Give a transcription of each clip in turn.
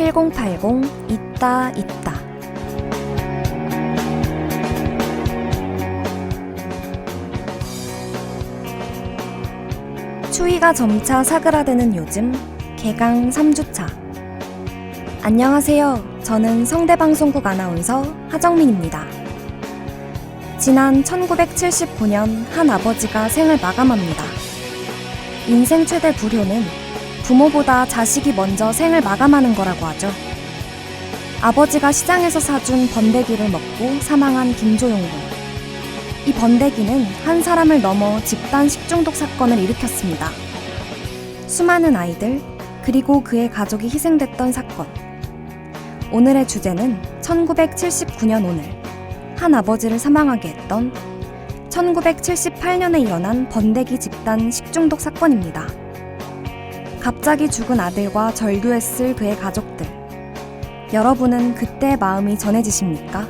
7080 있다 있다. 추위가 점차 사그라드는 요즘 개강 3주차. 안녕하세요. 저는 성대방송국 아나운서 하정민입니다. 지난 1979년 한 아버지가 생을 마감합니다. 인생 최대 불효는 부모보다 자식이 먼저 생을 마감하는 거라고 하죠. 아버지가 시장에서 사준 번데기를 먹고 사망한 김조용 군. 이 번데기는 한 사람을 넘어 집단 식중독 사건을 일으켰습니다. 수많은 아이들, 그리고 그의 가족이 희생됐던 사건. 오늘의 주제는 1979년 오늘 한 아버지를 사망하게 했던 1978년에 일어난 번데기 집단 식중독 사건입니다. 갑자기 죽은 아들과 절규했을 그의 가족들. 여러분은 그때의 마음이 전해지십니까?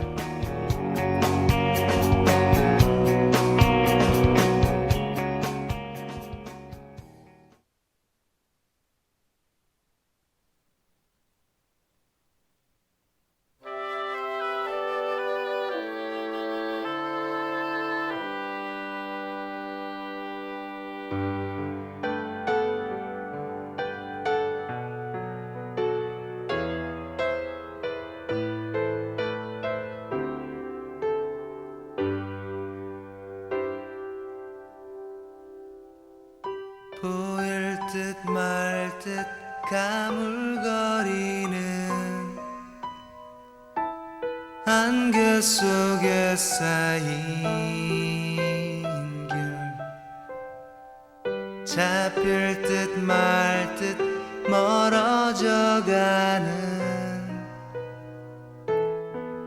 보일 듯 말 듯 가물거리는 안개 속에 쌓인 길, 잡힐 듯 말 듯 멀어져가는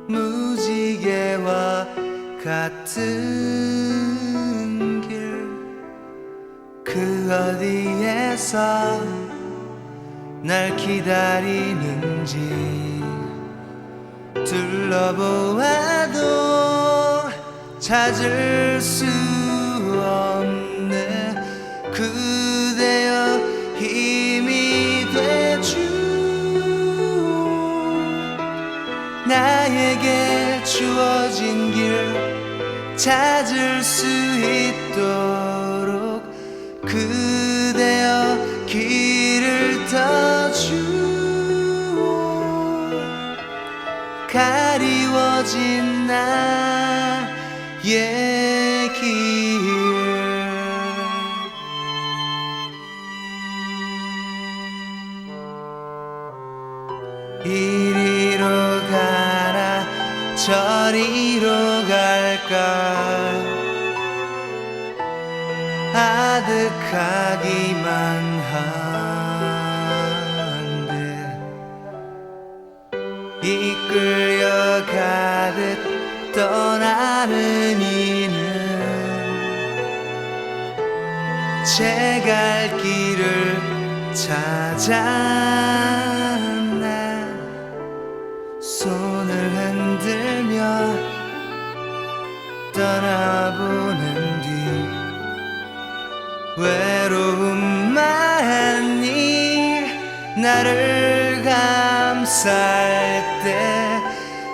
무지개와 같은 길, 그 어디에서 날 기다리는지 둘러보아도 찾을 수 없네. 그대여 힘이 되주 나에게 주어진 길 찾을 수 있도록 그대여 길을 터주 가리워진 나의 길. 이리로 가나 저리로 갈까 아득하기만 한데 이끌려 가듯 떠나는 이는 제 갈 길을 찾아 난 손을 흔들며 떠나보는 뒤 외로움만이 나를 감쌀 때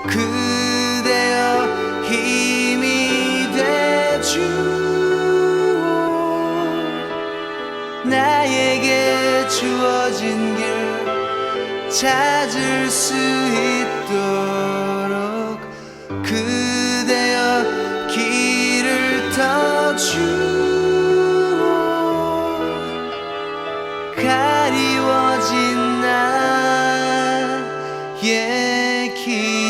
그대여 힘이 되주 나에게 주어진 길 찾을 수 있도록 그대여 길을 터주 가리워진 나의 길.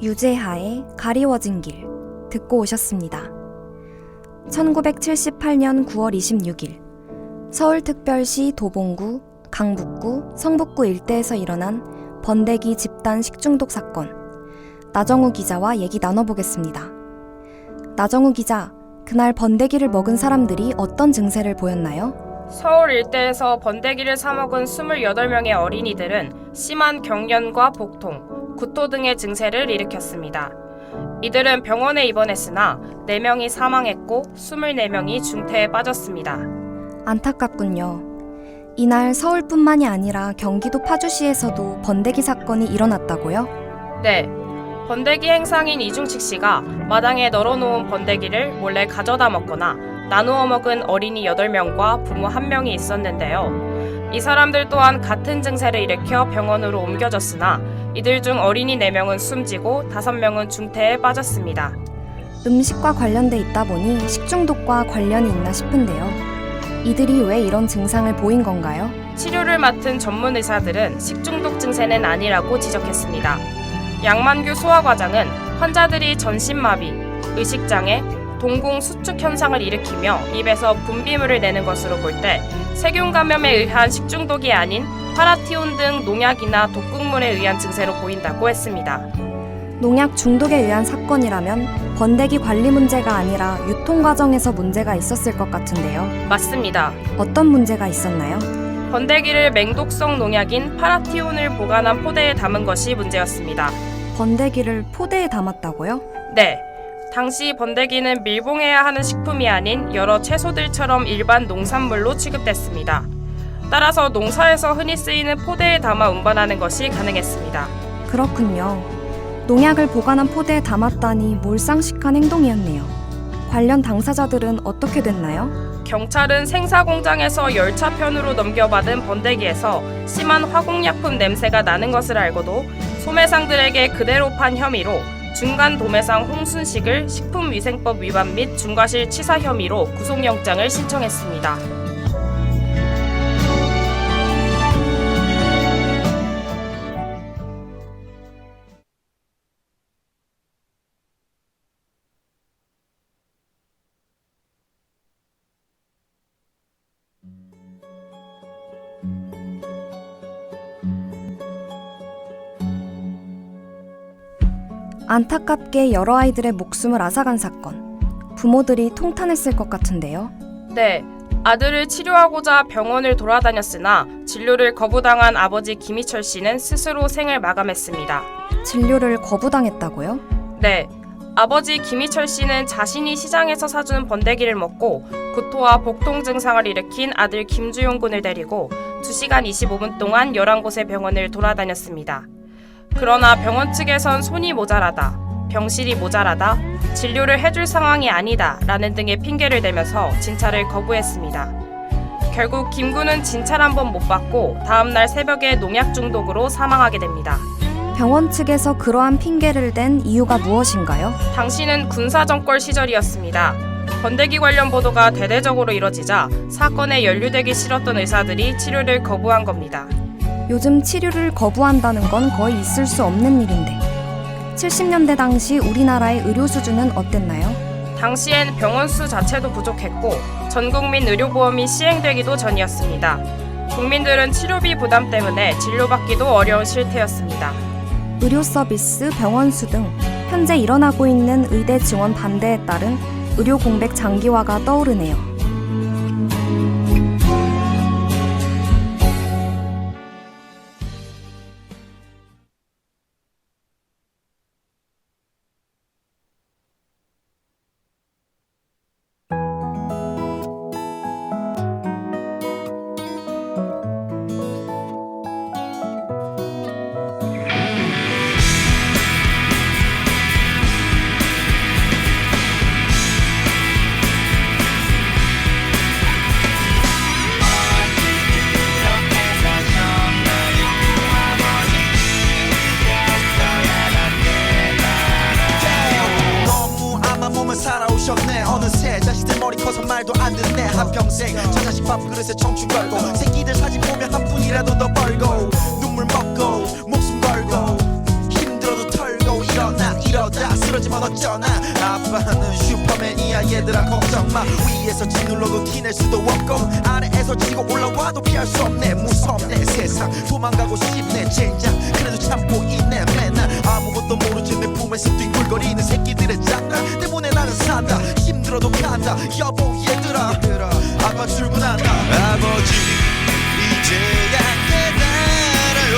유재하의 가리워진 길 듣고 오셨습니다. 1978년 9월 26일 서울특별시 도봉구, 강북구, 성북구 일대에서 일어난 번데기 집단 식중독 사건. 나정우 기자와 얘기 나눠보겠습니다. 나정우 기자, 그날 번데기를 먹은 사람들이 어떤 증세를 보였나요? 서울 일대에서 번데기를 사먹은 28명의 어린이들은 심한 경련과 복통, 구토 등의 증세를 일으켰습니다. 이들은 병원에 입원했으나 4명이 사망했고 24명이 중태에 빠졌습니다. 안타깝군요. 이날 서울뿐만이 아니라 경기도 파주시에서도 번데기 사건이 일어났다고요? 네, 번데기 행상인 이중식 씨가 마당에 널어놓은 번데기를 몰래 가져다 먹거나 나누어 먹은 어린이 8명과 부모 1명이 있었는데요. 이 사람들 또한 같은 증세를 일으켜 병원으로 옮겨졌으나 이들 중 어린이 4명은 숨지고 5명은 중태에 빠졌습니다. 음식과 관련돼 있다 보니 식중독과 관련이 있나 싶은데요. 이들이 왜 이런 증상을 보인 건가요? 치료를 맡은 전문 의사들은 식중독 증세는 아니라고 지적했습니다. 양만규 소아과장은 환자들이 전신마비, 의식장애, 동공 수축 현상을 일으키며 입에서 분비물을 내는 것으로 볼 때 세균 감염에 의한 식중독이 아닌 파라티온 등 농약이나 독극물에 의한 증세로 보인다고 했습니다. 농약 중독에 의한 사건이라면 번데기 관리 문제가 아니라 유통 과정에서 문제가 있었을 것 같은데요. 맞습니다. 어떤 문제가 있었나요? 번데기를 맹독성 농약인 파라티온을 보관한 포대에 담은 것이 문제였습니다. 번데기를 포대에 담았다고요? 네. 당시 번데기는 밀봉해야 하는 식품이 아닌 여러 채소들처럼 일반 농산물로 취급됐습니다. 따라서 농사에서 흔히 쓰이는 포대에 담아 운반하는 것이 가능했습니다. 그렇군요. 농약을 보관한 포대에 담았다니 몰상식한 행동이었네요. 관련 당사자들은 어떻게 됐나요? 경찰은 생사 공장에서 열차편으로 넘겨받은 번데기에서 심한 화공약품 냄새가 나는 것을 알고도 소매상들에게 그대로 판 혐의로 중간 도매상 홍순식을 식품위생법 위반 및 중과실 치사 혐의로 구속영장을 신청했습니다. 안타깝게 여러 아이들의 목숨을 앗아간 사건. 부모들이 통탄했을 것 같은데요. 네, 아들을 치료하고자 병원을 돌아다녔으나 진료를 거부당한 아버지 김희철 씨는 스스로 생을 마감했습니다. 진료를 거부당했다고요? 네, 아버지 김희철 씨는 자신이 시장에서 사준 번데기를 먹고 구토와 복통 증상을 일으킨 아들 김주용 군을 데리고 2시간 25분 동안 11곳의 병원을 돌아다녔습니다. 그러나 병원 측에선 손이 모자라다, 병실이 모자라다, 진료를 해줄 상황이 아니다 라는 등의 핑계를 대면서 진찰을 거부했습니다. 결국 김 군은 진찰 한 번 못 받고 다음날 새벽에 농약 중독으로 사망하게 됩니다. 병원 측에서 그러한 핑계를 댄 이유가 무엇인가요? 당시는 군사정권 시절이었습니다. 번데기 관련 보도가 대대적으로 이뤄지자 사건에 연루되기 싫었던 의사들이 치료를 거부한 겁니다. 요즘 치료를 거부한다는 건 거의 있을 수 없는 일인데 70년대 당시 우리나라의 의료 수준은 어땠나요? 당시엔 병원 수 자체도 부족했고 전국민 의료보험이 시행되기도 전이었습니다. 국민들은 치료비 부담 때문에 진료받기도 어려운 실태였습니다. 의료 서비스, 병원 수 등 현재 일어나고 있는 의대 지원 반대에 따른 의료 공백 장기화가 떠오르네요. 살아오셨네. 어느새 자식들 머리 커서 말도 안 듣네. 한평생 저 자식 밥그릇에 청춘 걸고 새끼들 사진 보면 한 푼이라도 더 벌고 눈물 먹고 목숨 걸고 힘들어도 털고 일어나 이러다 쓰러 그러지만 어쩌나 아빠는 슈퍼맨이야 얘들아 걱정마 위에서 짓눌러도 티낼 수도 없고 아래에서 지고 올라와도 피할 수 없네 무섭네 세상 도망가고 싶네 젠장 그래도 참고 있네 맨날 아무것도 모르지 내 품에서 뒹굴거리는 새끼들의 장난 때문에 나는 산다 힘들어도 간다 여보 얘들아 아빠 출근한다 아버지 이제야 깨달아요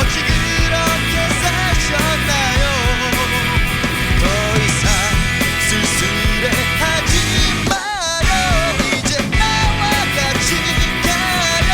어찌 그렇게 사셨나요 더 이상 쓸쓸해하지 마요 이제 나와 같이 가요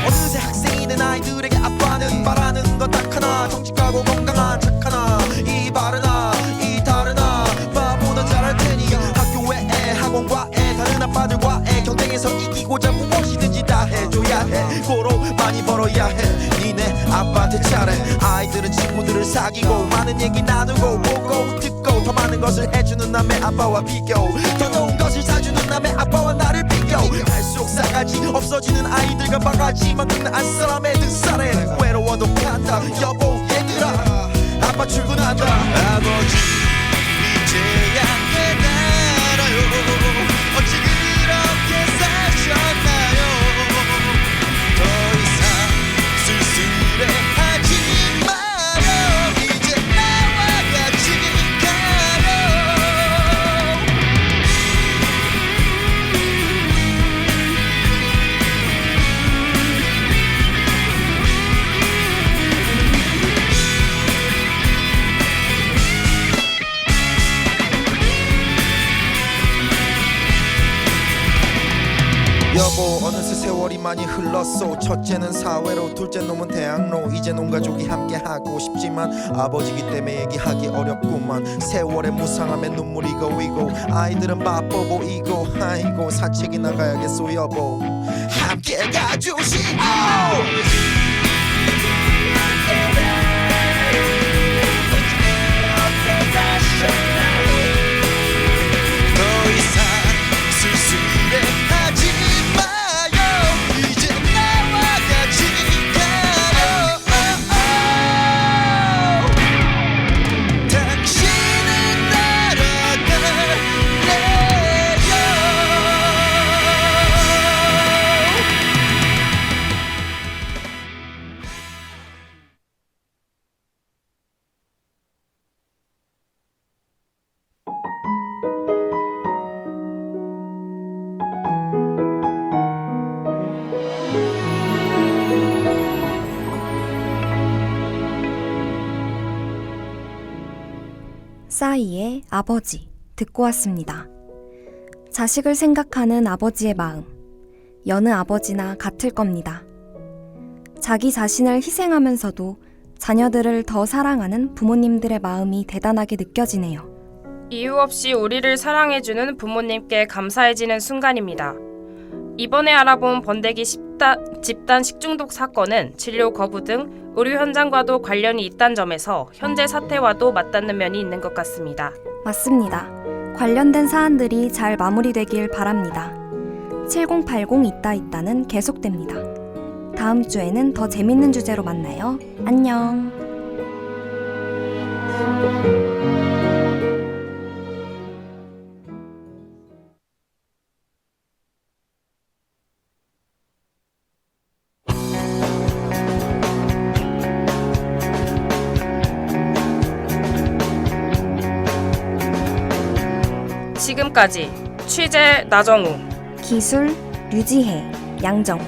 어느새 학생이 된 아이들에게 아빠는 바라는 건 딱 하나 정직하고 건강한 착 하나 이 바르나 이 다르나 바보는 잘할 테니 학교 외에 학원과의 다른 아빠들과의 경쟁에서 이기고자 무엇이든지 다 해줘야 해 고로 많이 벌어야 해 니네 아빠한테 잘해 아이들은 친구들을 사귀고 많은 얘기 나누고 보고 듣고 더 많은 것을 해주는 남의 아빠와 비교 더 좋은 것을 사주는 남의 아빠와 나를 비교 갈수록 싸가지 없어지는 아이들과 바가지만큼 안 사람의 등살에 외로워도 간다 여보 얘들아 아빠 출근한다 아버지 이제야 깨달아요 어찌 그렇게 사셨나요 더 이상 쓸쓸해하지 마요 이제 나와 같이 가요 여보 어느새 세월이 많이 흘렀어 첫째는 사회로 둘째 놈은 대학로 이제 온 가족이 함께하고 싶지만 아버지기 때문에 얘기하기 어렵구만 세월의 무상함에 눈물이 고이고 아이들은 바빠 보이고 아이고 사책이 나가야겠소 여보 함께 가주시오 더 이상 쓸쓸해하지 마요 이제 나와 같이 가요 당신을 따라갈래요 싸이의 아버지 듣고 왔습니다. 자식을 생각하는 아버지의 마음, 여느 아버지나 같을 겁니다. 자기 자신을 희생하면서도 자녀들을 더 사랑하는 부모님들의 마음이 대단하게 느껴지네요. 이유 없이 우리를 사랑해주는 부모님께 감사해지는 순간입니다. 이번에 알아본 번데기 집단 식중독 사건은 진료 거부 등 의료 현장과도 관련이 있다는 점에서 현재 사태와도 맞닿는 면이 있는 것 같습니다. 맞습니다. 관련된 사안들이 잘 마무리되길 바랍니다. 7080 있다는 계속됩니다. 다음 주에는 더 재밌는 주제로 만나요. 안녕. 지금까지 취재 나정우, 기술 류지혜, 양정우,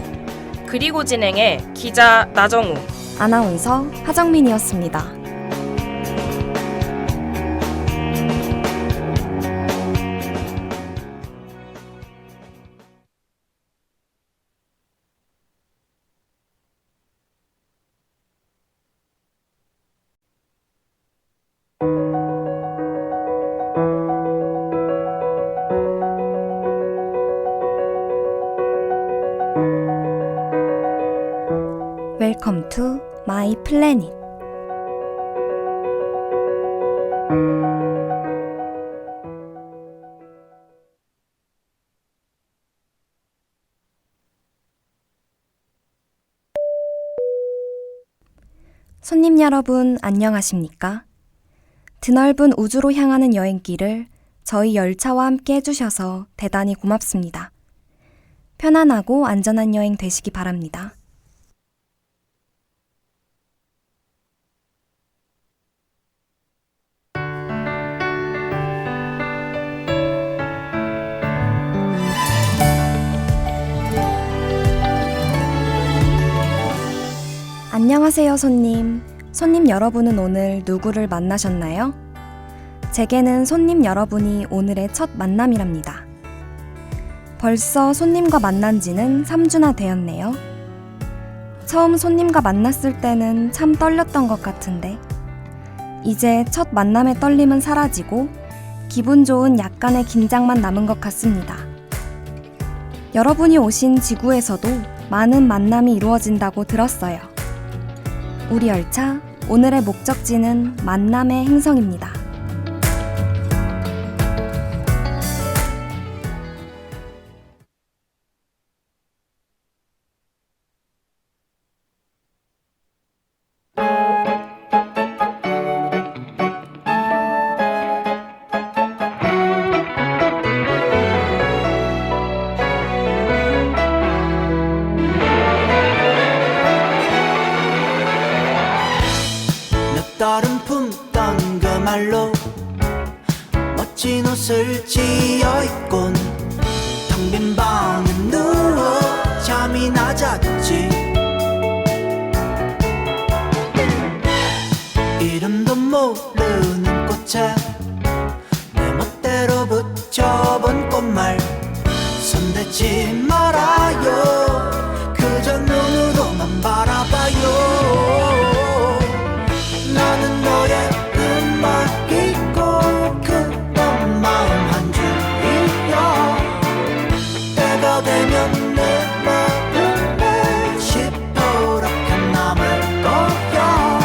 그리고 진행의 기자 나정우, 아나운서 하정민이었습니다. 웰컴 투 마이 플래닛. 손님 여러분 안녕하십니까? 드넓은 우주로 향하는 여행길을 저희 열차와 함께 해주셔서 대단히 고맙습니다. 편안하고 안전한 여행 되시기 바랍니다. 안녕하세요, 손님. 손님 여러분은 오늘 누구를 만나셨나요? 제게는 손님 여러분이 오늘의 첫 만남이랍니다. 벌써 손님과 만난 지는 3주나 되었네요. 처음 손님과 만났을 때는 참 떨렸던 것 같은데, 이제 첫 만남의 떨림은 사라지고 기분 좋은 약간의 긴장만 남은 것 같습니다. 여러분이 오신 지구에서도 많은 만남이 이루어진다고 들었어요. 우리 열차, 오늘의 목적지는 만남의 행성입니다. 다른 품던 그 말로 멋진 옷을 지어입곤 텅 빈 방에 누워 잠이 낮았지. 이름도 모르는 꽃에 내 멋대로 붙여본 꽃말 손대지 말아요. 그저 눈으로만 바라봐요. 나는 너의 음악이고 그런 마음 한 줄이야. 때가 되면 내 마음에 시퍼렇게 남을 거야.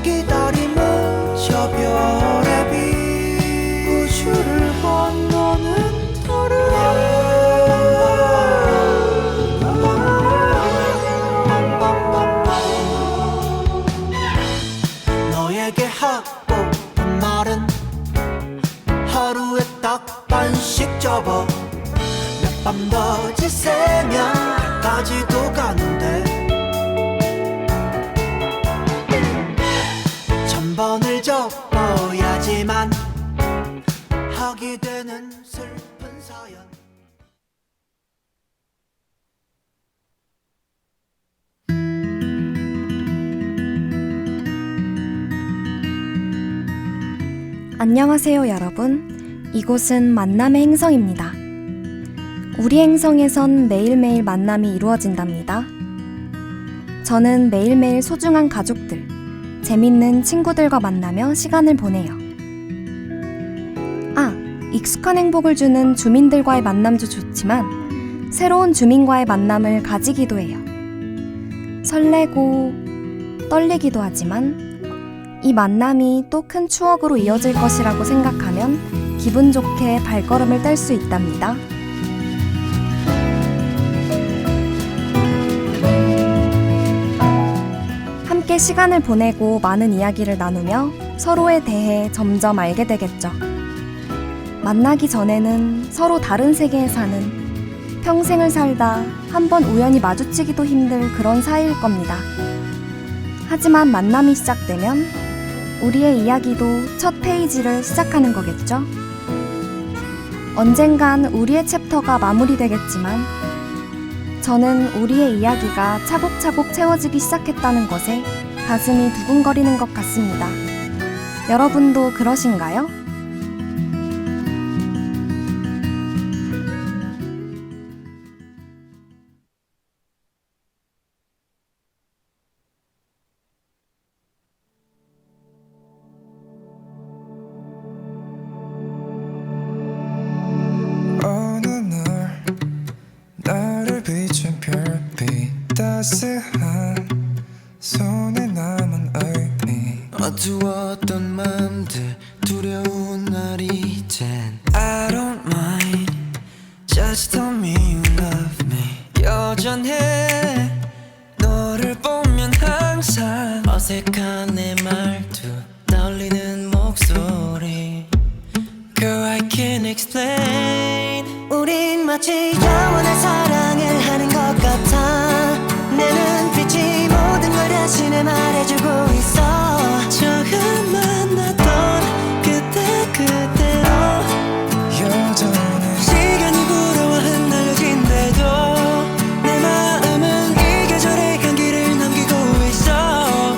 기다림은 저 별의 빛 우주를 건너는 달을 너에게 하고픈 말은 하루에 딱 반씩 접어 몇 밤 더 지새면 까지도 가는데 천 번을 접어야지만 하게 되는 슬픈 사연. 안녕하세요, 여러분. 이곳은 만남의 행성입니다. 우리 행성에선 매일매일 만남이 이루어진답니다. 저는 매일매일 소중한 가족들, 재밌는 친구들과 만나며 시간을 보내요. 익숙한 행복을 주는 주민들과의 만남도 좋지만 새로운 주민과의 만남을 가지기도 해요. 설레고 떨리기도 하지만 이 만남이 또 큰 추억으로 이어질 것이라고 생각하면 기분 좋게 발걸음을 뗄 수 있답니다. 함께 시간을 보내고 많은 이야기를 나누며 서로에 대해 점점 알게 되겠죠. 만나기 전에는 서로 다른 세계에 사는, 평생을 살다 한 번 우연히 마주치기도 힘들 그런 사이일 겁니다. 하지만 만남이 시작되면 우리의 이야기도 첫 페이지를 시작하는 거겠죠? 언젠간 우리의 챕터가 마무리되겠지만 저는 우리의 이야기가 차곡차곡 채워지기 시작했다는 것에 가슴이 두근거리는 것 같습니다. 여러분도 그러신가요? 따스한 손에 남은 의미 어두웠던 마음들 두려운 날이 이젠 I don't mind Just tell me you love me 여전해 너를 보면 항상 어색한 내 말투 떠올리는 explain. 우린 마치 영원한 사랑을 하는 것 같아. 내 눈빛이 모든 걸 대신에 말해주고 있어. 처음 만났던 그때로 여전히 시간이 불어와 흩날려진대도 내 마음은 이 계절의 향기를 남기고 있어.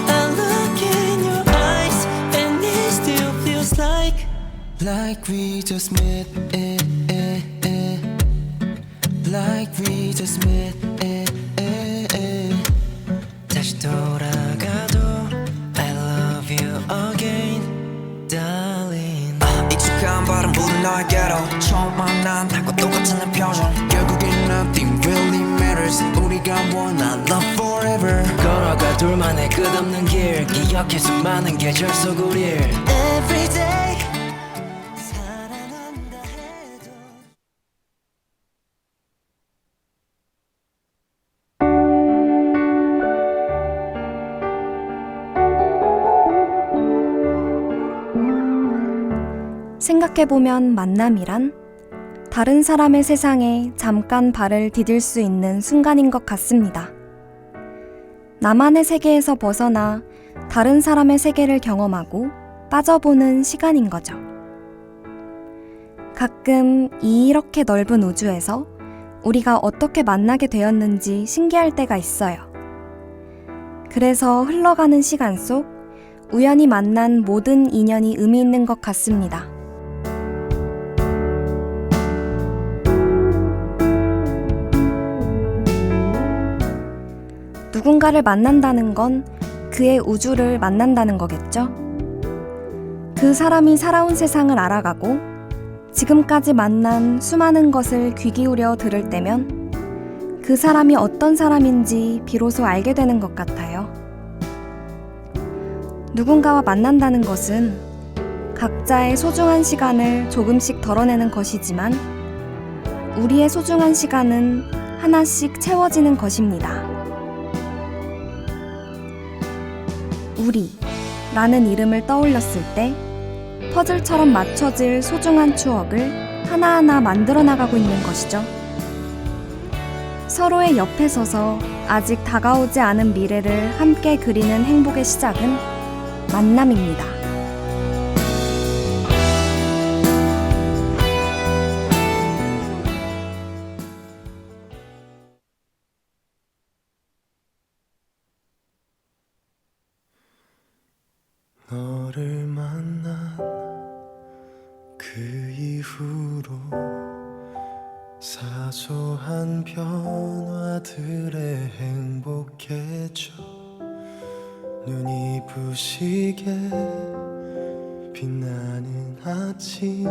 I look in your eyes and it still feels like we just met, like we just met, 다시 돌아가도 I love you again, darling. 익숙한 바람 부는 너에게로 처음 만난 달과 똑같은 내 표정. 결국엔 nothing really matters. 우리가 원한 love forever. 걸어가 둘만의 끝없는 길 기억해 수많은 계절 속 우릴 Every day 사랑한다 해도 생각해보면 만남이란 다른 사람의 세상에 잠깐 발을 디딜 수 있는 순간인 것 같습니다. 나만의 세계에서 벗어나 다른 사람의 세계를 경험하고 빠져보는 시간인 거죠. 가끔 이렇게 넓은 우주에서 우리가 어떻게 만나게 되었는지 신기할 때가 있어요. 그래서 흘러가는 시간 속 우연히 만난 모든 인연이 의미 있는 것 같습니다. 누군가를 만난다는 건 그의 우주를 만난다는 거겠죠? 그 사람이 살아온 세상을 알아가고 지금까지 만난 수많은 것을 귀 기울여 들을 때면 그 사람이 어떤 사람인지 비로소 알게 되는 것 같아요. 누군가와 만난다는 것은 각자의 소중한 시간을 조금씩 덜어내는 것이지만 우리의 소중한 시간은 하나씩 채워지는 것입니다. 우리라는 이름을 떠올렸을 때 퍼즐처럼 맞춰질 소중한 추억을 하나하나 만들어 나가고 있는 것이죠. 서로의 옆에 서서 아직 다가오지 않은 미래를 함께 그리는 행복의 시작은 만남입니다. 너를 만난 그 이후로 사소한 변화들에 행복해져. 눈이 부시게 빛나는 아침,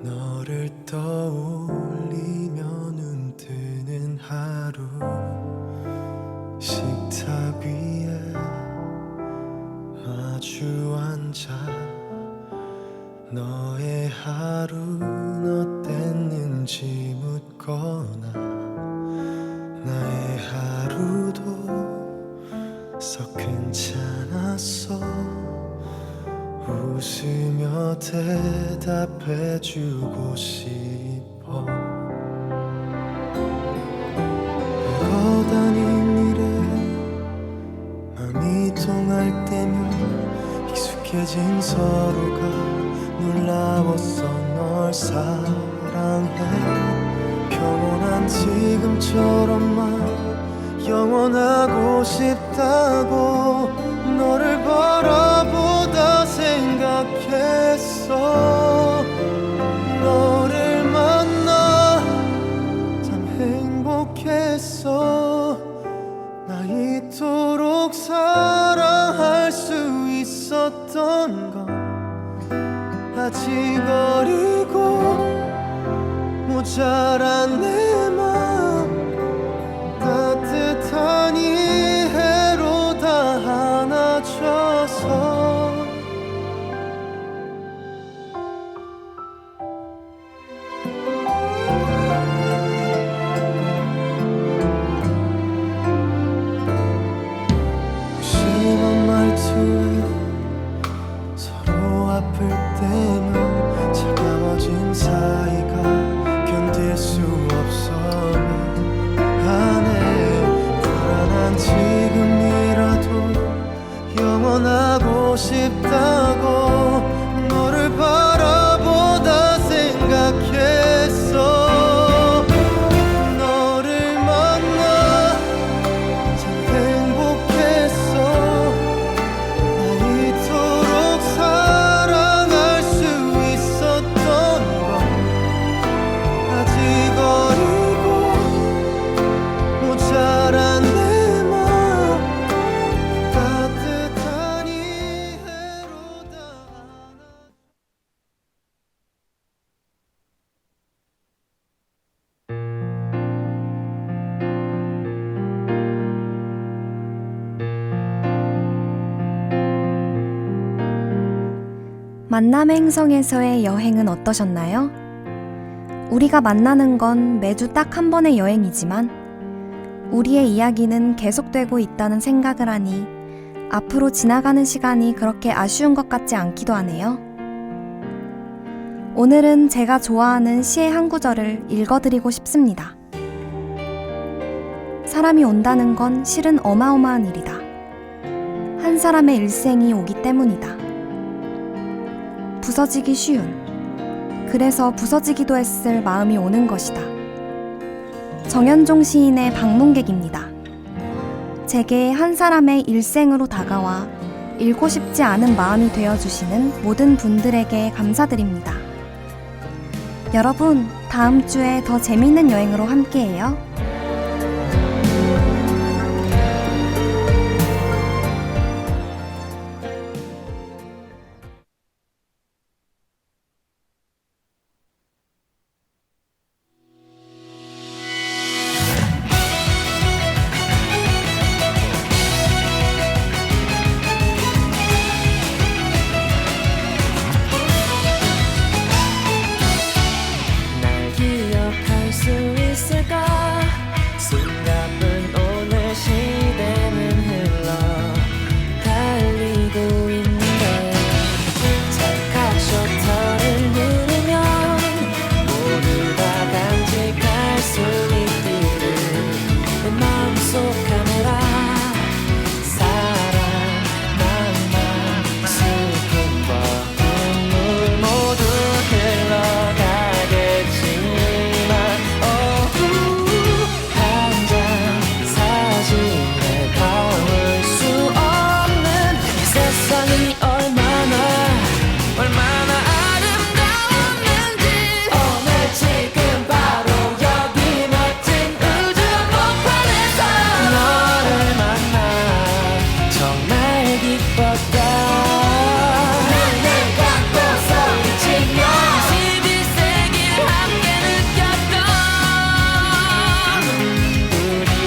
너를 떠올리며 눈 뜨는 하루. 식탁 위에 마주 앉아 너의 하루는 어땠는지 묻거나 나의 하루도 썩 괜찮았어 웃으며 대답해주고 싶어. 별거 아닌 일에 맘이 통할 때면 익숙해진 서로가 놀라웠어. 널 사랑해. 평온한 지금처럼만 영원하고 싶다고 너를 바라보다 생각했어. 너를 만나 참 행복했어. 나 이토록 사랑할 수 있었던 건 아직 어리고 모자란 내 맘 따뜻한 이해로 다 안아줘서. 심한 말투에 서로 아플 때면 차가워진 만남의 행성에서의 여행은 어떠셨나요? 우리가 만나는 건 매주 딱 한 번의 여행이지만 우리의 이야기는 계속되고 있다는 생각을 하니 앞으로 지나가는 시간이 그렇게 아쉬운 것 같지 않기도 하네요. 오늘은 제가 좋아하는 시의 한 구절을 읽어드리고 싶습니다. 사람이 온다는 건 실은 어마어마한 일이다. 한 사람의 일생이 오기 때문이다. 부서지기 쉬운, 그래서 부서지기도 했을 마음이 오는 것이다. 정현종 시인의 방문객입니다. 제게 한 사람의 일생으로 다가와 읽고 싶지 않은 마음이 되어주시는 모든 분들에게 감사드립니다. 여러분, 다음 주에 더 재미있는 여행으로 함께해요. 날 기억할 수 있을까? 숨가쁜 오늘 시대는 흘러 달리고 있는데 찰칵쇼터를 누르면 모두 다 간직할 수 있기를 내 마음속 카메라 사랑 낭만 슬픔과 눈물 모두 흘러가겠지만 한 장 사진에 담을 수 없는 이 세상이 얼마나 아름다웠는지 오늘 지금 바로 여기 멋진 우주 한복판에서 너를 만나 정말 기뻤다. 눈을 감고 소리치며 21세기를 함께 느꼈던 우리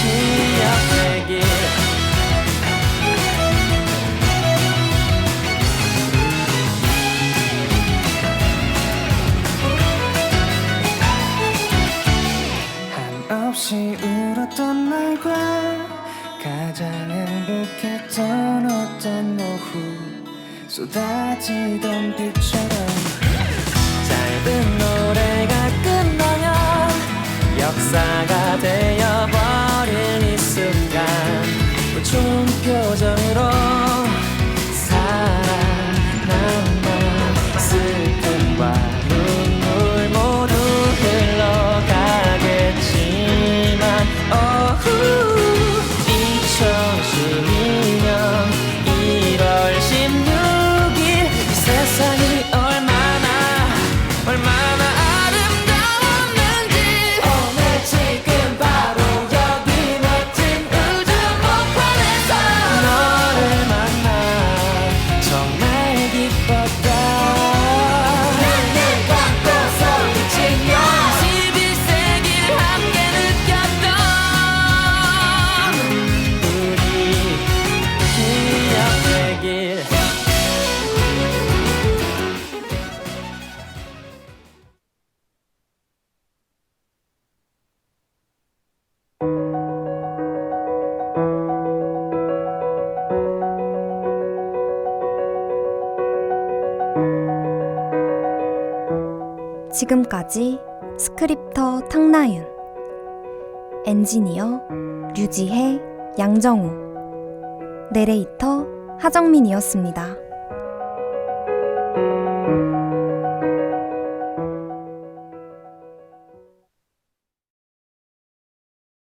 기억되길. 한없이 울었던 날과 가장 행복했던 어떤 오후 쏟아지던 빛처럼 짧은 노래가 끝나면 역사가 되어버린 이 순간 좋은 표정으로 사랑 낭만 슬픔과 눈물 모두 흘러가겠지만 2012년 1월 16일 이 세상이 얼마나 아름다웠는지 오늘 지금 바로 여기 멋진 우주 한복판에서 너를 만나 정말 기뻤다. 눈을 감고 소리치며 21세기를 함께 느꼈던 우리 기억되길. 지금까지 스크립터 탕나윤, 엔지니어 류지혜, 양정우, 내레이터 하정민이었습니다.